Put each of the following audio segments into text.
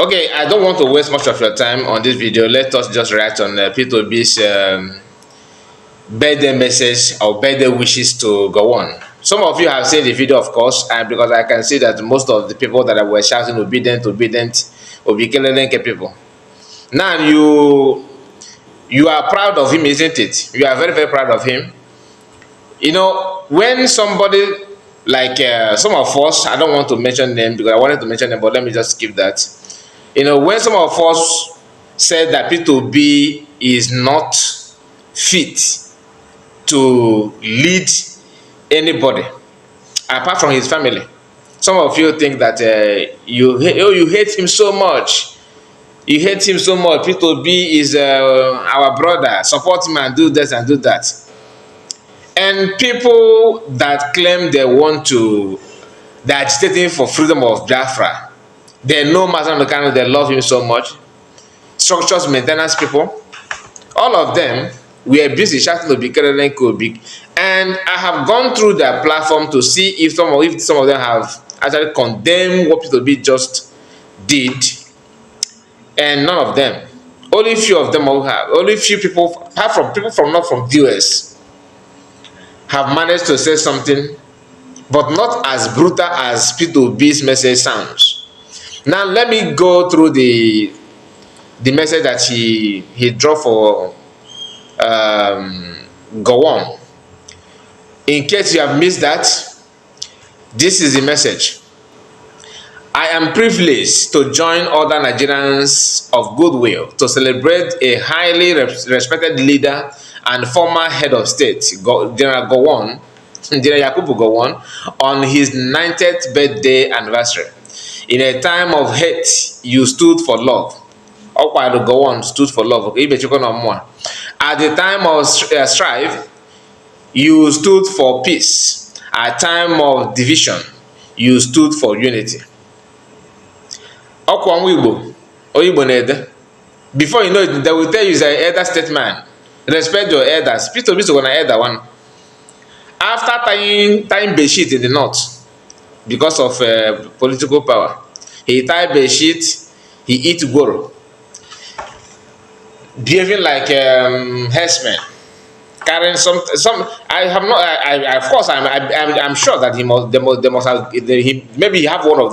Okay, I don't want to waste much of your time on this video. Let us just write on P2B's birthday message or birthday wishes to go on. Some of you have seen the video, of course, and because I can see that most of the people that were shouting obedient, obedient, Obikeleke people. Now you are proud of him, isn't it? You are very, very proud of him. You know, when somebody like some of us, I don't want to mention them because I wanted to mention them, but let me just skip that. You know, when some of us said that P2B is not fit to lead anybody apart from his family, some of you think that you hate him so much. You hate him so much. P2B is our brother. Support him and do this and do that. And people that claim they want to, they're agitating for freedom of Biafra. They know Master Lucano, they love him so much. Structures maintenance people, all of them were busy shouting to be big. And I have gone through their platform to see if some of them have actually condemned what P2B just did. And none of them. Only few of them have. Only few people, apart from people from not from the US, have managed to say something, but not as brutal as P2B's message sounds. Now let me go through the message that he dropped for go on. In case you have missed that, this is the message. I am privileged to join other Nigerians of goodwill to celebrate a highly respected leader and former head of state, General Gowon, General Yakubu Gowon, on his 90th birthday anniversary. In a time of hate, you stood for love. Okwado Gowon stood for love. At the time of strife, you stood for peace. At time of division, you stood for unity. Igbo, before you know it, they will tell you is an elder statesman. Respect your elders. P2B is going to elder one. After tying bedsheet in the north, because of political power, he tied bedsheet, he eat goro, behaving like herdsmen, carrying some. I have not. I of course I'm sure that they must have. Maybe he have one of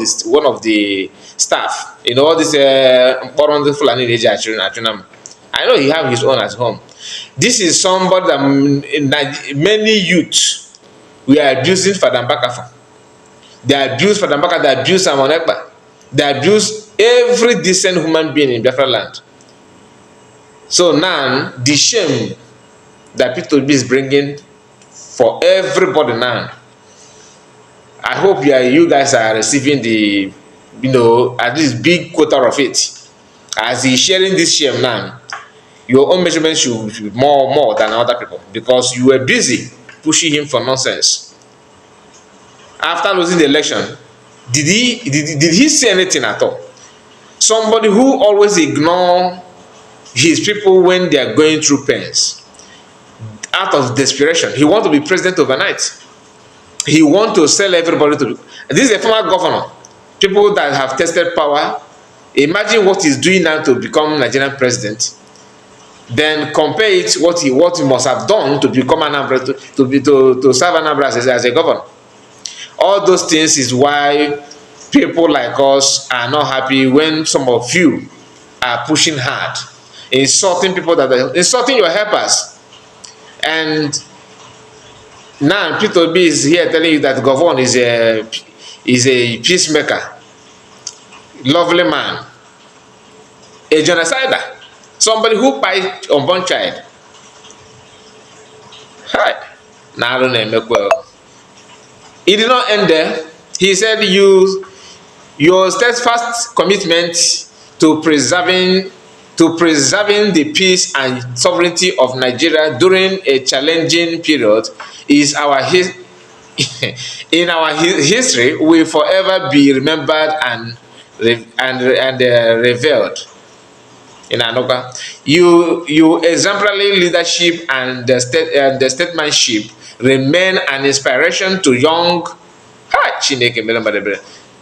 the staff. You know, all this I know he have his own at home. This is somebody that many youth we are abusing Fadam Bakafa. They abuse Fadam Bakafa, they abuse Simon Ekpa. They abuse every decent human being in Biafra land. So now, the shame that P2B is bringing for everybody now, I hope you guys are receiving the, at least big quota of it. As he's sharing this shame now, your own measurement should be more than other people because you were busy pushing him for nonsense. After losing the election, did he say anything at all? Somebody who always ignore his people when they are going through pains. Out of desperation, he want to be president overnight. He want to sell everybody to. This is a former governor. People that have tested power. Imagine what he's doing now to become Nigerian president. Then compare it what he must have done to become Anambra to serve Anambra as a governor. All those things is why people like us are not happy when some of you are pushing hard, insulting people that are insulting your helpers. And now P2B is here telling you that Govon is a peacemaker, lovely man, a genocider. Somebody who buys unborn child. Hi. Now I don't know. It did not end there. He said your steadfast commitment to preserving the peace and sovereignty of Nigeria during a challenging period is in our history will forever be remembered and revered. In Anoka, you exemplary leadership and the statesmanship remain an inspiration to young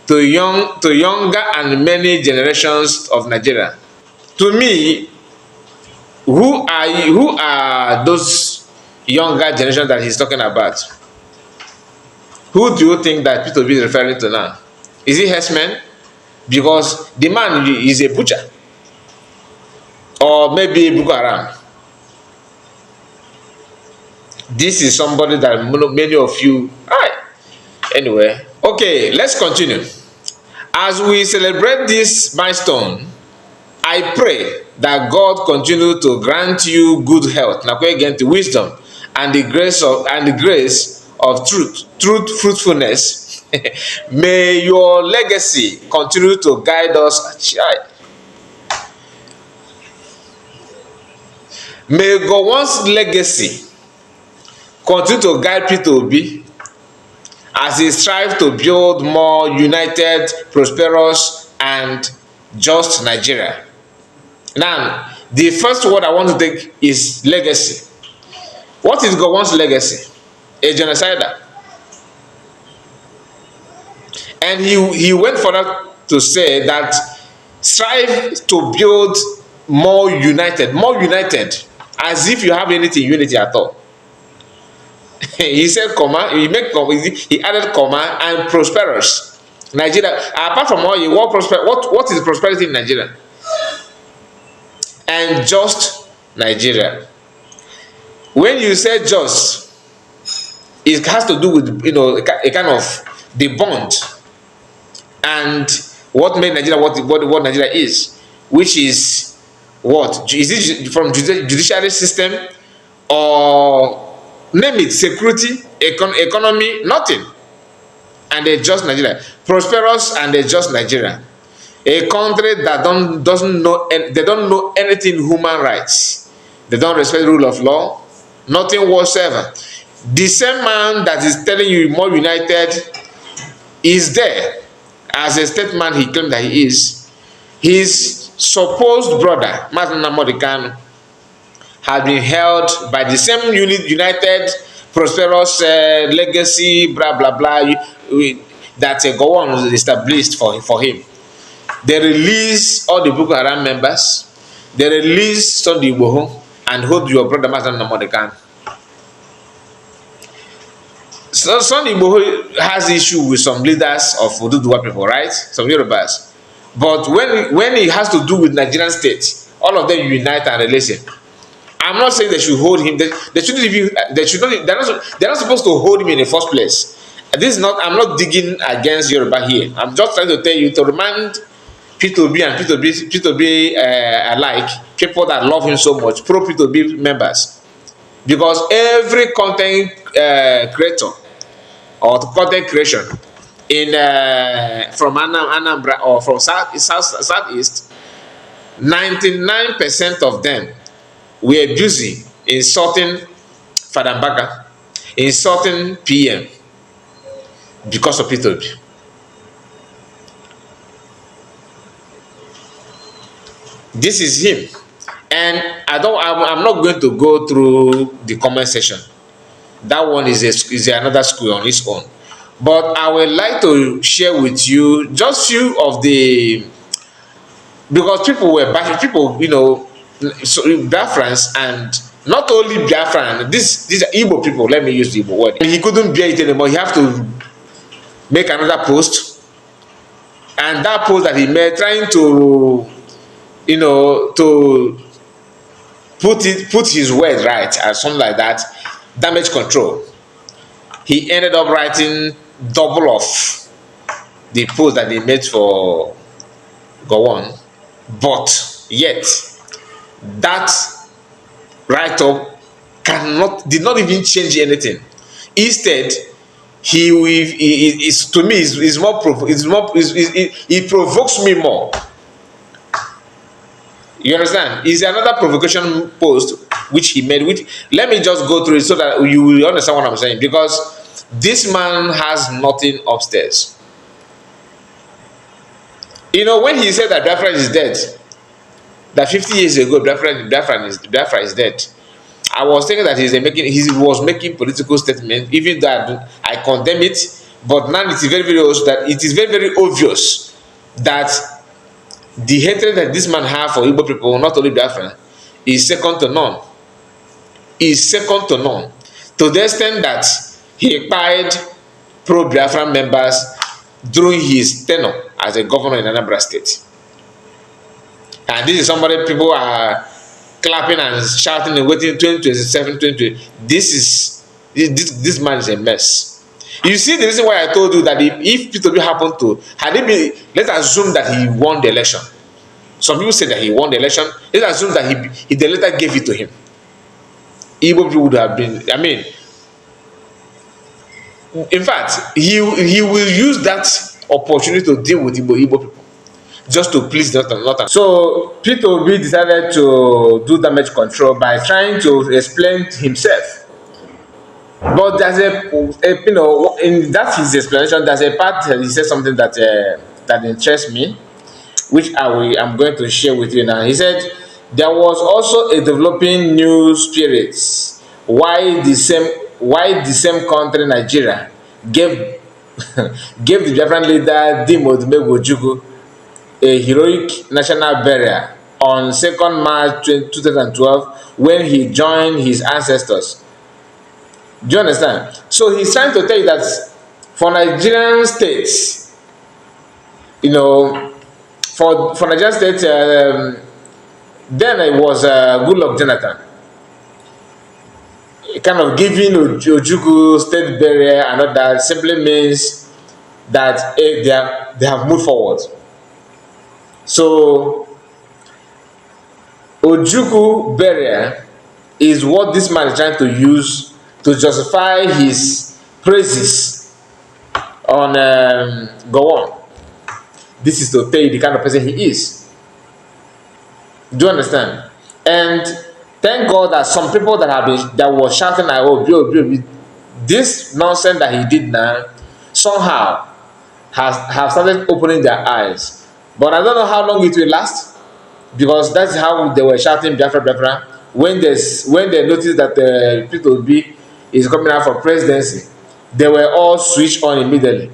to younger and many generations of Nigeria. To me, who are those younger generations that he's talking about? Who do you think that Peter Obi is referring to now? Is it herdsmen? Because the man is a butcher, or maybe Boko Haram. This is somebody that many of you. Anyway, okay, let's continue. As we celebrate this milestone, I pray that God continue to grant you good health, again, to wisdom, and the grace of truth, fruitfulness. May your legacy continue to guide us. May God's legacy continue to guide Peter Obi as he strives to build more united, prosperous, and just Nigeria. Now, the first word I want to take is legacy. What is God's legacy? A genocider. And he went further to say that strive to build more united, as if you have anything unity at all. He said comma, he added comma, and prosperous Nigeria. Apart from all, what is prosperity in Nigeria? And just Nigeria. When you say just, it has to do with a kind of the bond and what made Nigeria what Nigeria is, which is what? Is it from judiciary system, or name it, security, economy? Nothing. And a just Nigeria, prosperous and a just Nigeria, a country that doesn't know anything human rights. They don't respect the rule of law, nothing whatsoever. The same man that is telling you more united is there as a statesman. He claimed that he is. His supposed brother, Martin Namodikan, has been held by the same united, prosperous legacy, blah blah blah, that Gowon was established for him. They release all the Boko Haram members. They release Sunday Igbo and hold your brother Martin Namodikan. So Sunday Igbo has issue with some leaders of Oduduwa people, right? Some Yorubas. But when it has to do with Nigerian state, all of them unite and release him. I'm not saying they should hold him. They're not supposed to hold him in the first place. This is not. I'm not digging against Yoruba here. I'm just trying to tell you, to remind P2B and P2B alike, people that love him so much, pro P2B members, because every content creator or content creation in from Anambra or from Southeast, 99% of them were busy insulting Fada Mbaka, insulting PM because of P2B. This is him, and I'm not going to go through the comment section. That one is another school on its own. But I would like to share with you just few of the, because people were bashing people, so Biafrans, and not only Biafran. These are Igbo people. Let me use the Igbo word. He couldn't bear it anymore. He have to make another post, and that post that he made, trying to to put his word right or something like that, damage control. He ended up writing double of the post that he made for Gowon, but yet that write-up did not even change anything. Instead, to me it provokes me more. You understand? It's another provocation post which he made. Let me just go through it so that you will understand what I'm saying. Because this man has nothing upstairs. When he said that Biafra is dead, that 50 years ago Biafra is dead, I was thinking that he was making political statement. Even that I condemn it, But now it is very obvious that the hatred that this man have for Igbo people, not only Biafran, is second to none. Is second to none. To the extent that he acquired pro-Biafran members during his tenure as a governor in Anambra State. And this is somebody people are clapping and shouting and waiting 2027, 2020. This man is a mess. You see the reason why I told you that if P2B happened to, had it been, let's assume that he won the election. Some people say that he won the election. Let's assume that he the letter gave it to him. Igbo people would have been, I mean, in fact, he will use that opportunity to deal with Igbo people just to please the northern. So P2B decided to do damage control by trying to explain himself. But there's a you know, in that his explanation, there's a part he said something that that interests me, which I'm going to share with you now. He said there was also a developing new spirits. Why the same country, Nigeria, gave gave the Biafran leader Dimo Ojukwu a heroic national burial on 2nd March 2012 when he joined his ancestors. Do you understand? So he's trying to tell you that for Nigerian states, you know, for Nigerian states, then it was Goodluck Jonathan, kind of giving Ojukwu state burial and all that simply means that they have moved forward. So Ojukwu burial is what this man is trying to use to justify his praises on Gowon. This is to tell you the kind of person he is. Do you understand? And thank God that some people that was shouting like, oh, this nonsense that he did now somehow have started opening their eyes. But I don't know how long it will last, because that's how they were shouting Biafra, Biafra. When they noticed that P2B is coming out for presidency, they were all switched on immediately.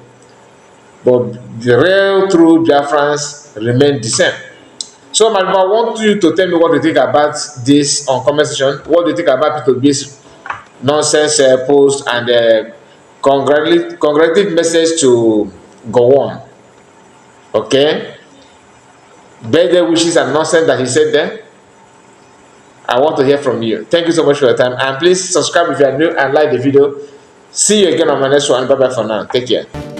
But the real true Biafrans remain the same. So, my people, I want you to tell me what you think about this on comment section. What do you think about P2B's nonsense post and congratulative message to Gowon? Okay? Birthday wishes and nonsense that he said there. I want to hear from you. Thank you so much for your time. And please subscribe if you are new and like the video. See you again on my next one. Bye bye for now. Take care.